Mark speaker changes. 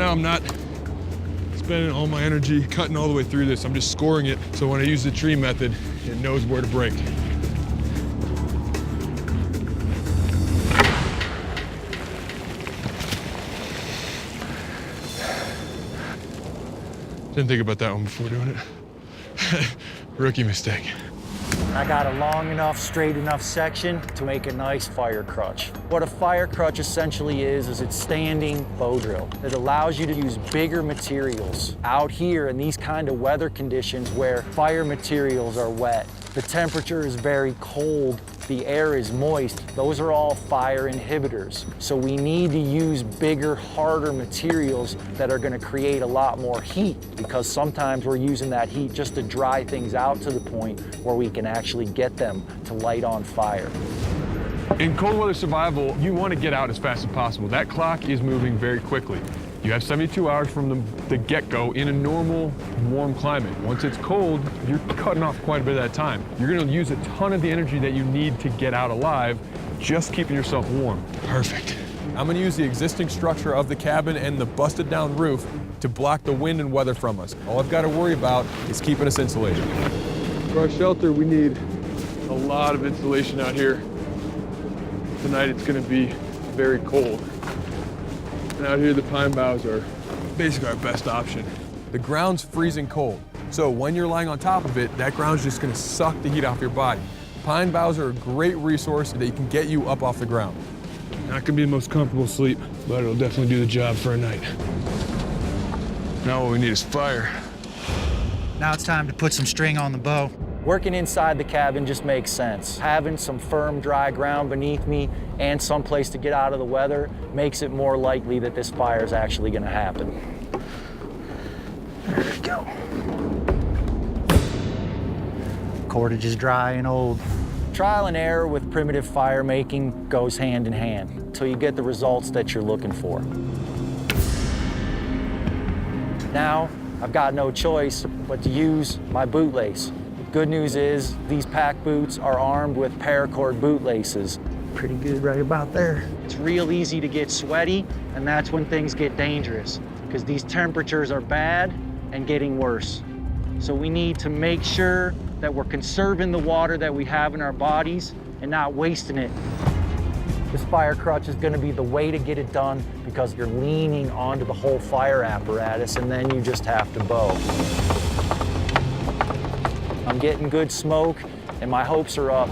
Speaker 1: now I'm not spending all my energy cutting all the way through this. I'm just scoring it, so when I use the tree method, it knows where to break. Didn't think about that one before doing it. Rookie mistake.
Speaker 2: I got a long enough, straight enough section to make a nice fire crutch. What a fire crutch essentially is it's standing bow drill. It allows you to use bigger materials. Out here in these kind of weather conditions where fire materials are wet, the temperature is very cold, the air is moist, those are all fire inhibitors. So we need to use bigger, harder materials that are going to create a lot more heat, because sometimes we're using that heat just to dry things out to the point where we can actually get them to light on fire.
Speaker 1: In cold weather survival, you want to get out as fast as possible. That clock is moving very quickly. You have 72 hours from the get-go in a normal, warm climate. Once it's cold, you're cutting off quite a bit of that time. You're going to use a ton of the energy that you need to get out alive, just keeping yourself warm. Perfect. I'm going to use the existing structure of the cabin and the busted down roof to block the wind and weather from us. All I've got to worry about is keeping us insulated. For our shelter, we need a lot of insulation out here. Tonight it's going to be very cold. And out here, the pine boughs are basically our best option. The ground's freezing cold, so when you're lying on top of it, that ground's just gonna suck the heat off your body. Pine boughs are a great resource that can get you up off the ground. Not gonna be the most comfortable sleep, but it'll definitely do the job for a night. Now what we need is fire.
Speaker 3: Now it's time to put some string on the bow.
Speaker 2: Working inside the cabin just makes sense. Having some firm, dry ground beneath me and some place to get out of the weather makes it more likely that this fire is actually going to happen. There we go.
Speaker 3: Cordage is dry and old.
Speaker 2: Trial and error with primitive fire making goes hand in hand until you get the results that you're looking for. Now, I've got no choice but to use my bootlace. Good news is these pack boots are armed with paracord bootlaces.
Speaker 3: Pretty good right about there.
Speaker 2: It's real easy to get sweaty, and that's when things get dangerous, because these temperatures are bad and getting worse. So we need to make sure that we're conserving the water that we have in our bodies and not wasting it. This fire crutch is going to be the way to get it done, because you're leaning onto the whole fire apparatus, and then you just have to bow. I'm getting good smoke, and my hopes are up.